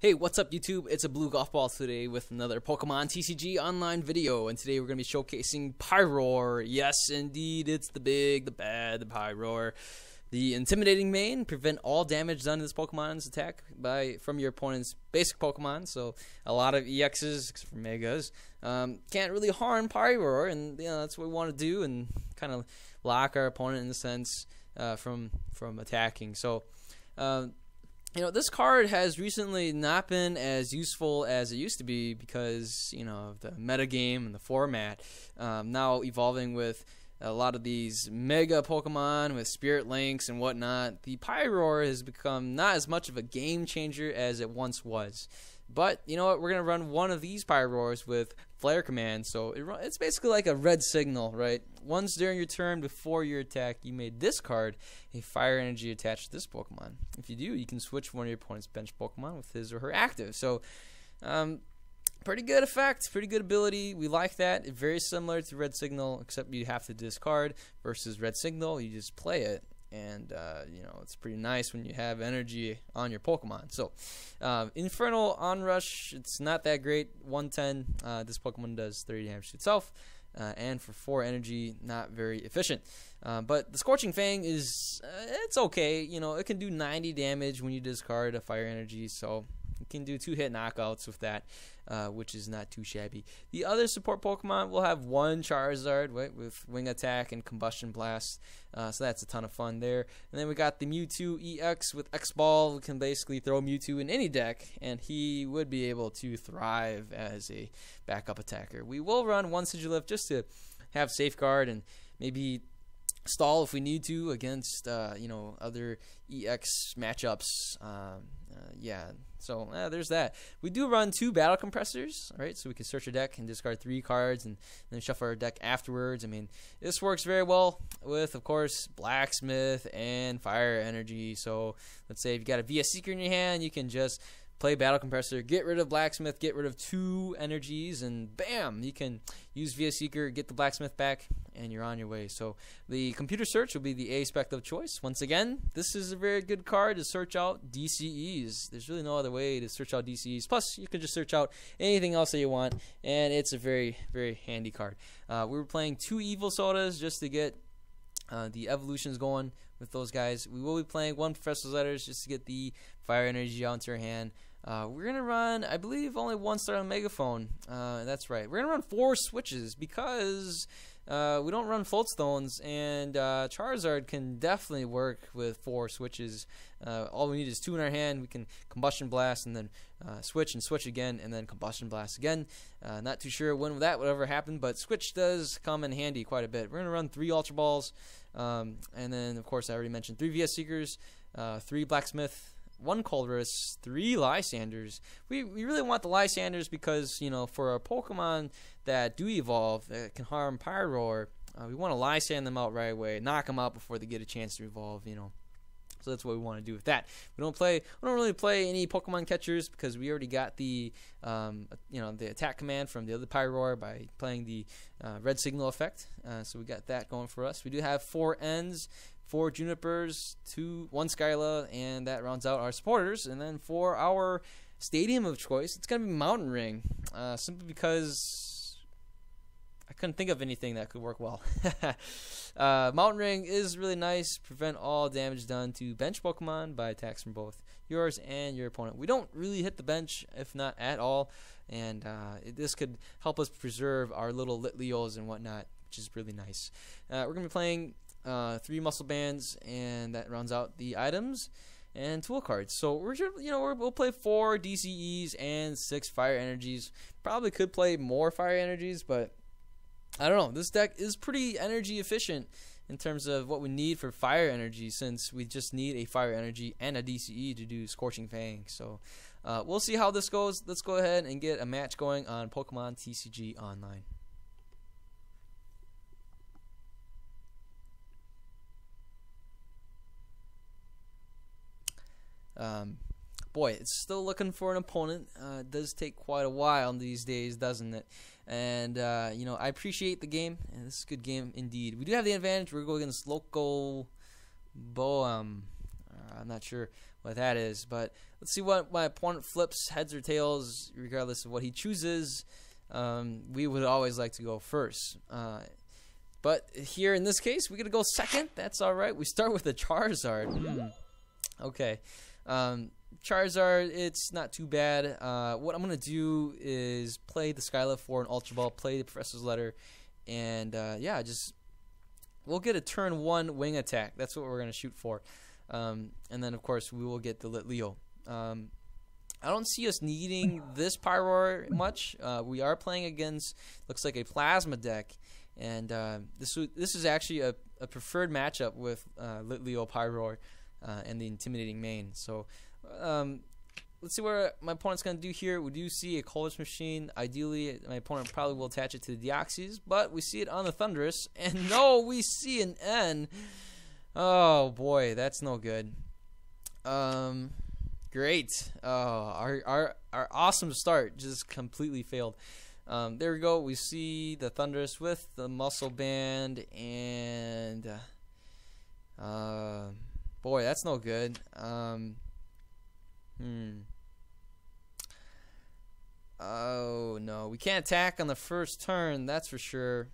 Hey, what's up YouTube? It's abluegolfball today with another Pokemon TCG online video, and today we're going to be showcasing Pyroar. Yes, indeed, it's the big, the bad, the Pyroar. The intimidating main, prevent all damage done to this Pokemon's attack from your opponent's basic Pokemon, so a lot of EXs, except for Megas, can't really harm Pyroar, and that's what we want to do, and kind of lock our opponent in a sense from attacking. So, this card has recently not been as useful as it used to be because, of the metagame and the format. Now evolving with a lot of these mega Pokemon with Spirit Links and whatnot, the Pyroar has become not as much of a game changer as it once was. But, you know what, we're going to run one of these Pyroars with Flare Command, so it's basically like a red signal, right? Once during your turn before your attack, you made this card a fire energy attached to this Pokemon. If you do, you can switch one of your opponent's bench Pokemon with his or her active. So, pretty good effect, pretty good ability. We like that. Very similar to Red Signal, except you have to discard versus Red Signal. You just play it. And, it's pretty nice when you have energy on your Pokemon. So, Infernal Onrush, it's not that great. 110, this Pokemon does 30 damage to itself. And for 4 energy, not very efficient. But the Scorching Fang is, it's okay. It can do 90 damage when you discard a fire energy. So, you can do 2-hit knockouts with that, which is not too shabby. The other support Pokemon will have one Charizard, right, with Wing Attack and Combustion Blast. So that's a ton of fun there. And then we got the Mewtwo EX with X-Ball. We can basically throw Mewtwo in any deck, and he would be able to thrive as a backup attacker. We will run one Sigilyph just to have Safeguard and maybe stall if we need to against other EX matchups. So there's that. We do run 2 battle compressors, right? So we can search a deck and discard 3 cards and then shuffle our deck afterwards. I mean, this works very well with, of course, Blacksmith and Fire Energy. So let's say if you got a VS Seeker in your hand, you can just play Battle Compressor, get rid of Blacksmith, get rid of 2 energies, and bam, you can use VS Seeker, get the Blacksmith back, and you're on your way. So the Computer Search will be the A spec of choice. Once again, this is a very good card to search out DCEs. There's really no other way to search out DCEs. Plus, you can just search out anything else that you want, and it's a very, very handy card. We were playing 2 Evil Sodas just to get the evolutions going with those guys. We will be playing 1 Professor's Letters just to get the fire energy out into our hand. We're going to run, I believe, only 1 star on Megaphone. That's right. We're going to run 4 switches because we don't run Float Stones, and Charizard can definitely work with 4 switches. All we need is 2 in our hand. We can Combustion Blast and then switch and switch again and then Combustion Blast again. Not too sure when that would ever happen, but switch does come in handy quite a bit. We're going to run 3 Ultra Balls, and then, of course, I already mentioned 3 VS Seekers, 3 Blacksmith, 1 Colress, 3 Lysanders. We really want the Lysanders because, for our Pokemon that do evolve, that can harm Pyroar, we want to Lysand them out right away, knock them out before they get a chance to evolve, So that's what we want to do with that. We don't really play any Pokemon catchers because we already got the the attack command from the other Pyroar by playing the red signal effect. So we got that going for us. We do have 4 Ends, 4 Junipers, 1 Skyla, and that rounds out our supporters. And then for our stadium of choice, it's going to be Mountain Ring, simply because I couldn't think of anything that could work well. Mountain Ring is really nice. Prevent all damage done to bench Pokemon by attacks from both yours and your opponent. We don't really hit the bench, if not at all, and this could help us preserve our little Litleos and whatnot, which is really nice. We're going to be playing 3 Muscle Bands, and that rounds out the items and tool cards. So we'll play 4 DCEs and 6 Fire Energies. Probably could play more Fire Energies, but I don't know. This deck is pretty energy efficient in terms of what we need for Fire Energy, since we just need a Fire Energy and a DCE to do Scorching Fang. So we'll see how this goes. Let's go ahead and get a match going on Pokemon TCG Online. Boy, it's still looking for an opponent. It does take quite a while these days, doesn't it? And, I appreciate the game, and this is a good game indeed. We do have the advantage. We're going against Loco Boam. I'm not sure what that is. But let's see what my opponent flips, heads or tails, regardless of what he chooses. We would always like to go first. But here in this case, we're going to go second. That's all right. We start with a Charizard. Okay. Charizard, it's not too bad. What I'm going to do is play the Skylift for an Ultra Ball, play the Professor's Letter, and yeah, we'll get a turn 1 wing attack. That's what we're going to shoot for. And then, of course, we will get the Lit Leo. I don't see us needing this Pyroar much. We are playing against, looks like a Plasma deck. And this is actually a preferred matchup with Lit Leo Pyroar and the Intimidating main. So let's see what my opponent's going to do here. We do see a Colorless Machine. Ideally, my opponent probably will attach it to the Deoxys, but we see it on the Thundurus. And no, we see an N. Oh boy, that's no good. Great. Our awesome start just completely failed. There we go. We see the Thundurus with the Muscle Band, and boy, that's no good. Oh no, we can't attack on the first turn. That's for sure.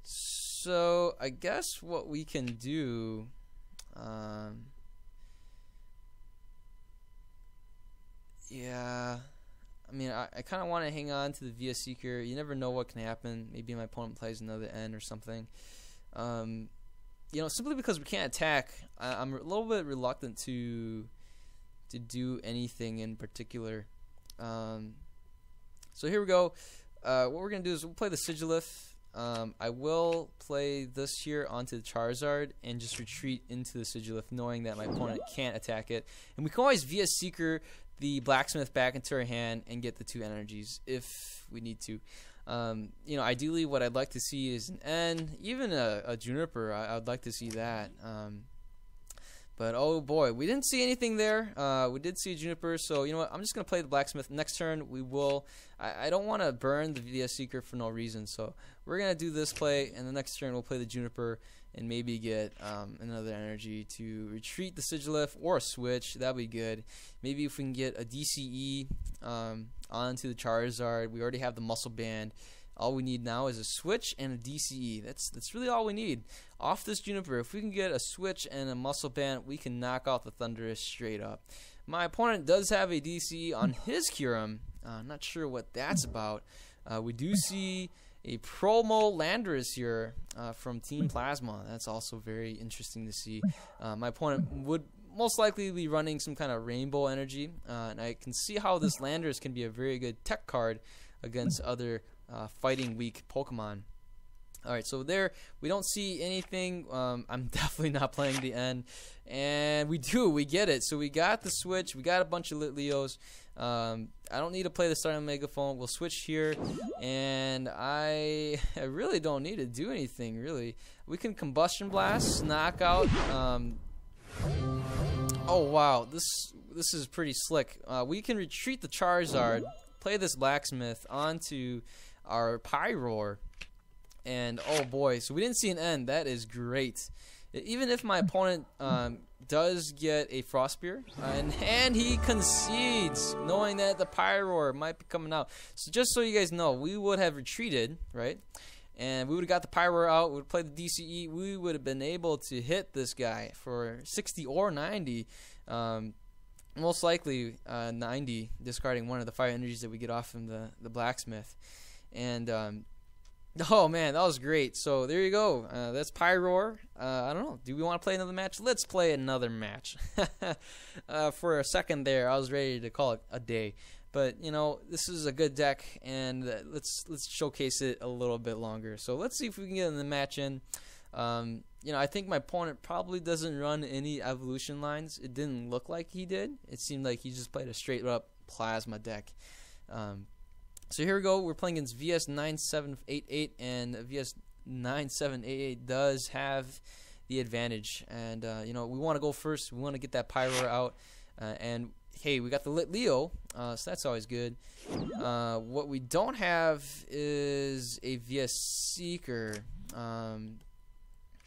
So I guess what we can do. Yeah, I mean, I kind of want to hang on to the VS Seeker. You never know what can happen. Maybe my opponent plays another N or something. You know, simply because we can't attack, I'm a little bit reluctant to do anything in particular. So here we go. What we're gonna do is we'll play the Sigilith. I will play this here onto the Charizard and just retreat into the Sigilith, knowing that my opponent can't attack it. And we can always VS Seeker the Blacksmith back into our hand and get the 2 energies if we need to. You know, ideally what I'd like to see is an N, even a Juniper. I'd like to see that. But oh boy, we didn't see anything there. We did see a Juniper, so you know what? I'm just gonna play the Blacksmith. Next turn we will. I don't want to burn the VS Seeker for no reason, so we're gonna do this play, and the next turn we'll play the Juniper and maybe get another energy to retreat the Sigilith or a switch. That'd be good. Maybe if we can get a DCE onto the Charizard. We already have the Muscle Band. All we need now is a switch and a DCE. That's really all we need. Off this Juniper, if we can get a switch and a Muscle Band, we can knock out the Thundurus straight up. My opponent does have a DCE on his Kyurem. Not sure what that's about. We do see a promo Landorus here from Team Plasma. That's also very interesting to see. My opponent would most likely be running some kind of rainbow energy, and I can see how this Landorus can be a very good tech card against other fighting weak Pokemon. Alright, so there we don't see anything. I'm definitely not playing the N, and we get it. So we got the switch, we got a bunch of Lit Leos. I don't need to play the starting Megaphone. We'll switch here, and I really don't need to do anything really. We can Combustion Blast, knock out. Oh wow, this is pretty slick. We can retreat the Charizard, play this Blacksmith onto our Pyroar, and oh boy, so we didn't see an N. That is great. Even if my opponent does get a Frost Spear, and he concedes, knowing that the Pyroar might be coming out. So just so you guys know, we would have retreated, right? And we would have got the Pyroar out, we would play the DCE, we would have been able to hit this guy for 60 or 90. Most likely 90, discarding one of the fire energies that we get off from the Blacksmith. And oh man, that was great. So there you go. That's Pyroar. I don't know. Do we want to play another match? Let's play another match. For a second there, I was ready to call it a day. But you know, this is a good deck, and let's showcase it a little bit longer. So let's see if we can get in the match in. You know, I think my opponent probably doesn't run any evolution lines. It didn't look like he did. It seemed like he just played a straight up Plasma deck. So here we go. We're playing against VS9788, and VS9788 does have the advantage. And you know, we want to go first. We want to get that Pyroar out. And hey, we got the Lit Leo, so that's always good. What we don't have is a VS Seeker.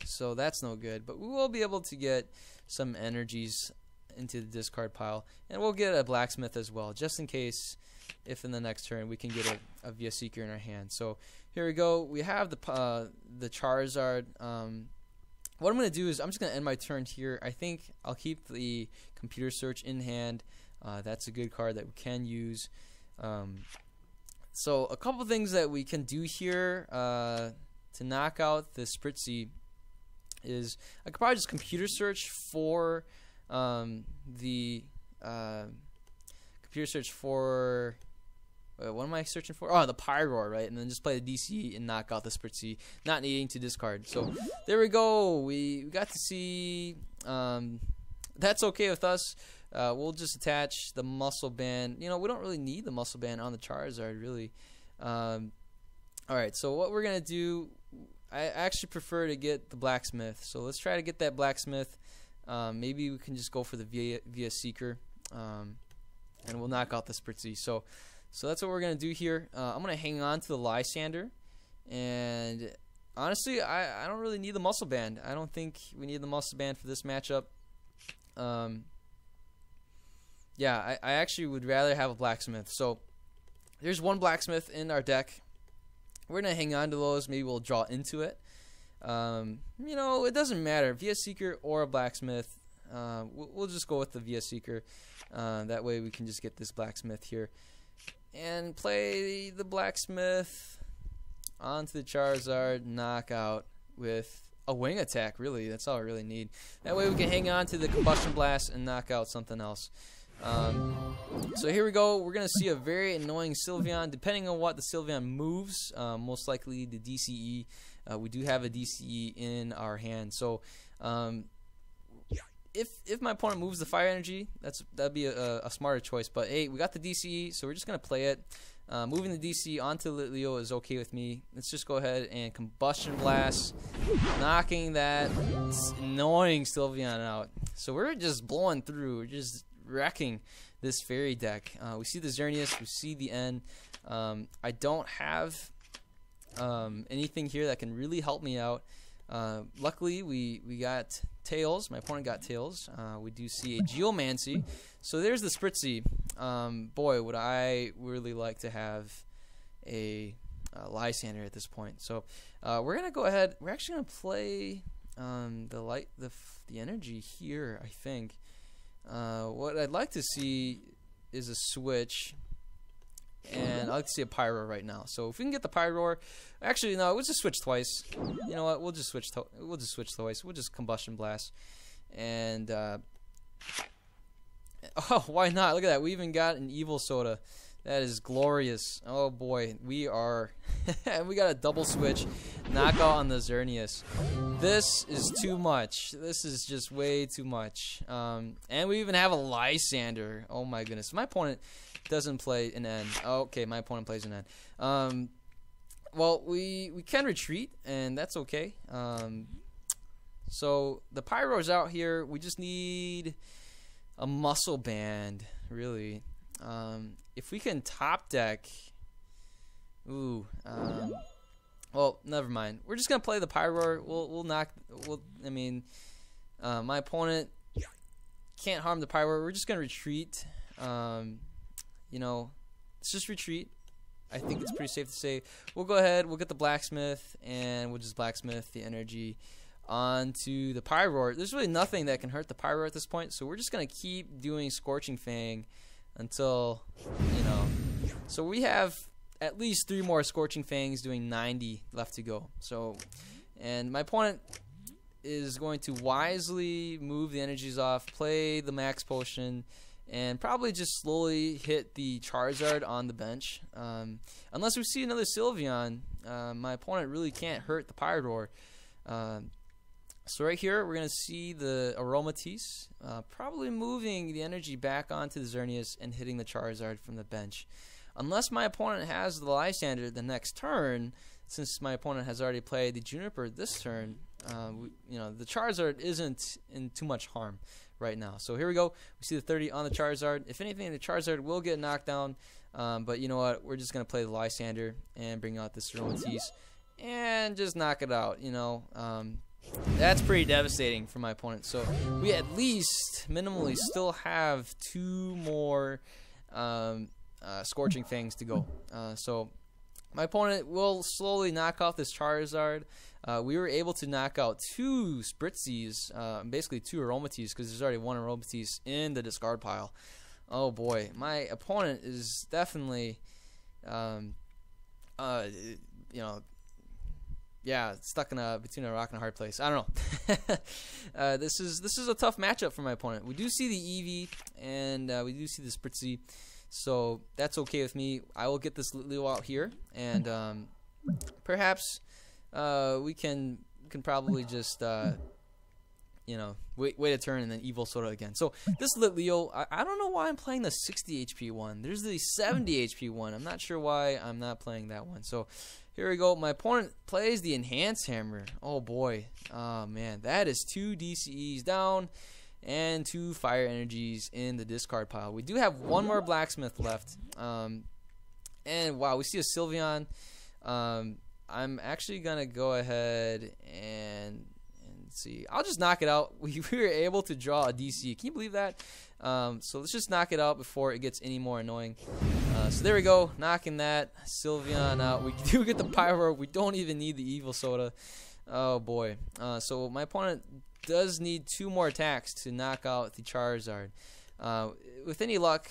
so that's no good. But we will be able to get some energies into the discard pile, and we'll get a blacksmith as well, just in case if in the next turn we can get a Via Seeker in our hand. So here we go. We have the Charizard. What I'm going to do is I'm just going to end my turn here. I think I'll keep the Computer Search in hand. That's a good card that we can use. So a couple things that we can do here to knock out the Spritzy is I could probably just Computer Search for the Computer Search for what am I searching for? Oh, the Pyroar, right? And then just play the DC and knock out the Spritzy, not needing to discard. So there we go. We got to see. That's okay with us. We'll just attach the Muscle Band. You know, we don't really need the Muscle Band on the Charizard, really. Alright, so what we're going to do, I actually prefer to get the Blacksmith. So let's try to get that Blacksmith. Maybe we can just go for the Via Seeker. And we'll knock out the Spritzy. So that's what we're going to do here. I'm going to hang on to the Lysander. And honestly, I don't really need the Muscle Band. I don't think we need the Muscle Band for this matchup. Yeah, I actually would rather have a Blacksmith. So there's one Blacksmith in our deck. We're going to hang on to those. Maybe we'll draw into it. You know, it doesn't matter. Via Seeker or a Blacksmith. We'll just go with the Via Seeker. That way we can just get this Blacksmith here. And play the Blacksmith onto the Charizard. Knockout with a wing attack, really. That's all I really need. That way we can hang on to the Combustion Blast and knock out something else. So here we go. We're going to see a very annoying Sylveon. Depending on what the Sylveon moves, most likely the DCE. We do have a DCE in our hand. So if my opponent moves the Fire Energy, that'd be a smarter choice. But hey, we got the DCE, so we're just going to play it. Moving the DC onto Litleo is okay with me. Let's just go ahead and Combustion Blast, knocking that annoying Sylveon out. So we're just blowing through. We're just wrecking this fairy deck. We see the Xerneas, we see the N. I don't have anything here that can really help me out. Luckily, we got Tails. My opponent got Tails. We do see a Geomancy. So there's the Spritzy. Boy, would I really like to have a Lysander at this point. So we're gonna go ahead. We're actually gonna play the energy here, I think. What I'd like to see is a switch, and I'd like to see a Pyroar right now. So if we can get the Pyroar, actually no, we'll just switch twice. You know what? We'll just switch twice. We'll just Combustion Blast, and oh, why not? Look at that. We even got an Evil Soda. That is glorious. Oh boy, we got a double switch, knockout on the Xerneas. This is too much. This is just way too much. And we even have a Lysander. Oh my goodness. My opponent doesn't play an N. Oh, okay, my opponent plays an N. Well, we can retreat, and that's okay. So the Pyro's out here. We just need a Muscle Band, really. If we can top deck, well, never mind. We're just gonna play the Pyroar. My opponent can't harm the Pyroar. We're just gonna retreat. You know, let's just retreat. I think it's pretty safe to say. We'll go ahead. We'll get the Blacksmith, and we'll just Blacksmith the energy onto the Pyroar. There's really nothing that can hurt the Pyroar at this point, so we're just gonna keep doing Scorching Fang until, you know. So we have at least 3 more Scorching Fangs doing 90 left to go. So, and my opponent is going to wisely move the energies off, play the Max Potion, and probably just slowly hit the Charizard on the bench. Unless we see another Sylveon, my opponent really can't hurt the Pyroar. So right here, we're going to see the Aromatisse, probably moving the energy back onto the Xerneas and hitting the Charizard from the bench. Unless my opponent has the Lysander the next turn, since my opponent has already played the Juniper this turn, you know, the Charizard isn't in too much harm right now. So here we go. We see the 30 on the Charizard. If anything, the Charizard will get knocked down, but you know what? We're just going to play the Lysander and bring out the Aromatisse and just knock it out, you know. That's pretty devastating for my opponent. So we at least minimally still have 2 more Scorching Fangs to go. So my opponent will slowly knock off this Charizard. We were able to knock out 2 Spritzies, basically 2 Aromateas, because there's already 1 Aromatese in the discard pile. Oh boy, my opponent is definitely, you know, yeah, stuck in between a rock and a hard place. I don't know. This is a tough matchup for my opponent. We do see the Eevee and we do see the Spritzy, so that's okay with me. I will get this Litleo out here, and perhaps we can probably just you know, wait a turn and then Evil Soda again. So this Litleo, I don't know why I'm playing the 60 HP one. There's the 70 HP one. I'm not sure why I'm not playing that one. So here we go. My opponent plays the Enhance Hammer. Oh boy. Oh man, that is 2 DCEs down and 2 Fire Energies in the discard pile. We do have 1 more Blacksmith left. And wow, we see a Sylveon. I'm actually gonna go ahead and see. I'll just knock it out. We were able to draw a DC. Can you believe that? So let's just knock it out before it gets any more annoying. So there we go, knocking that Sylveon out. We do get the Pyroar. We don't even need the Evil Soda. Oh boy. So my opponent does need 2 more attacks to knock out the Charizard. With any luck,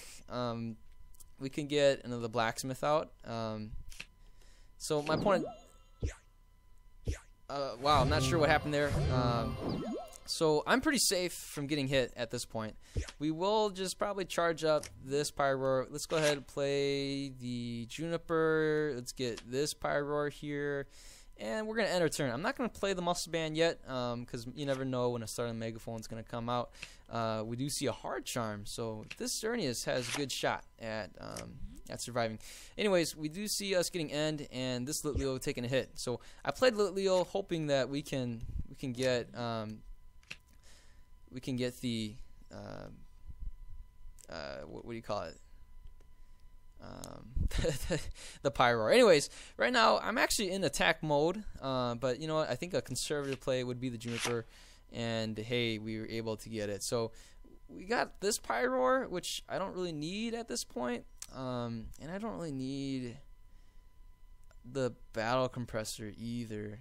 we can get another Blacksmith out. So my opponent. Wow, I'm not sure what happened there. So I'm pretty safe from getting hit at this point. We will just probably charge up this Pyroar. Let's go ahead and play the Juniper. Let's get this Pyroar here. And we're going to end our turn. I'm not going to play the Muscle Band yet, because you never know when a starting Megaphone is going to come out. We do see a Hard Charm, so this Xerneas has a good shot at surviving. Anyways, we do see us getting end and this Litleo taking a hit. So I played Litleo hoping that we can get the what do you call it? The Pyroar. Anyways, right now I'm actually in attack mode, but you know what? I think a conservative play would be the Juniper, and hey, we were able to get it. So we got this Pyroar, which I don't really need at this point. And I don't really need the Battle Compressor either.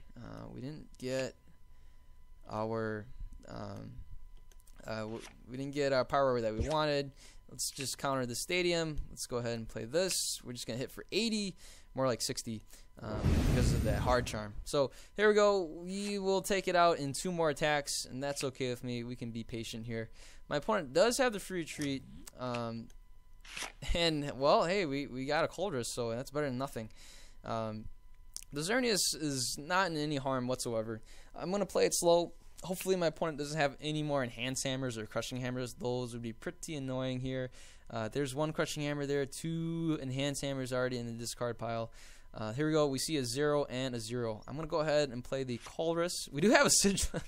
We didn't get our Pyroar that we wanted. Let's just counter the Stadium. Let's go ahead and play this. We're just gonna hit for 80, more like 60, because of that Hard Charm. So here we go. We will take it out in 2 more attacks, and that's okay with me. We can be patient here. My opponent does have the free retreat. And well, hey, we got a Coldress, so that's better than nothing. The Xerneas is not in any harm whatsoever. I'm gonna play it slow. Hopefully my opponent doesn't have any more Enhanced Hammers or Crushing Hammers. Those would be pretty annoying here. There's 1 Crushing Hammer there, 2 Enhanced Hammers already in the discard pile. Here we go. We see a 0 and a 0. I'm gonna go ahead and play the Coldress. We do have a Sigil.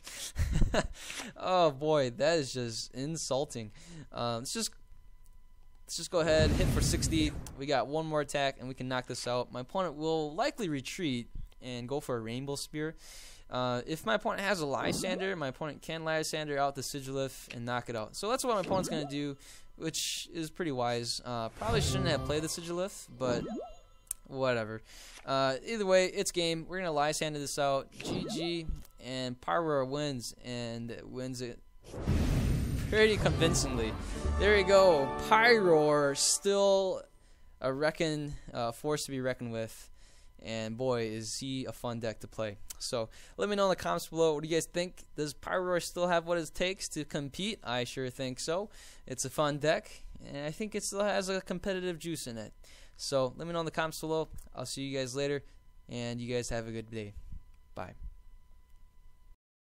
Oh boy, that is just insulting. Let's just go ahead, hit for 60. We got 1 more attack, and we can knock this out. My opponent will likely retreat and go for a Rainbow Spear. If my opponent has a Lysander, my opponent can Lysander out the Sigilif and knock it out. So that's what my opponent's going to do, which is pretty wise. Probably shouldn't have played the Sigilif, but whatever. Either way, it's game. We're going to Lysander this out. GG, and Pyroar wins, and wins it pretty convincingly. There you go. Pyroar, still a force to be reckoned with. And boy, is he a fun deck to play. So let me know in the comments below. What do you guys think? Does Pyroar still have what it takes to compete? I sure think so. It's a fun deck, and I think it still has a competitive juice in it. So let me know in the comments below. I'll see you guys later, and you guys have a good day. Bye.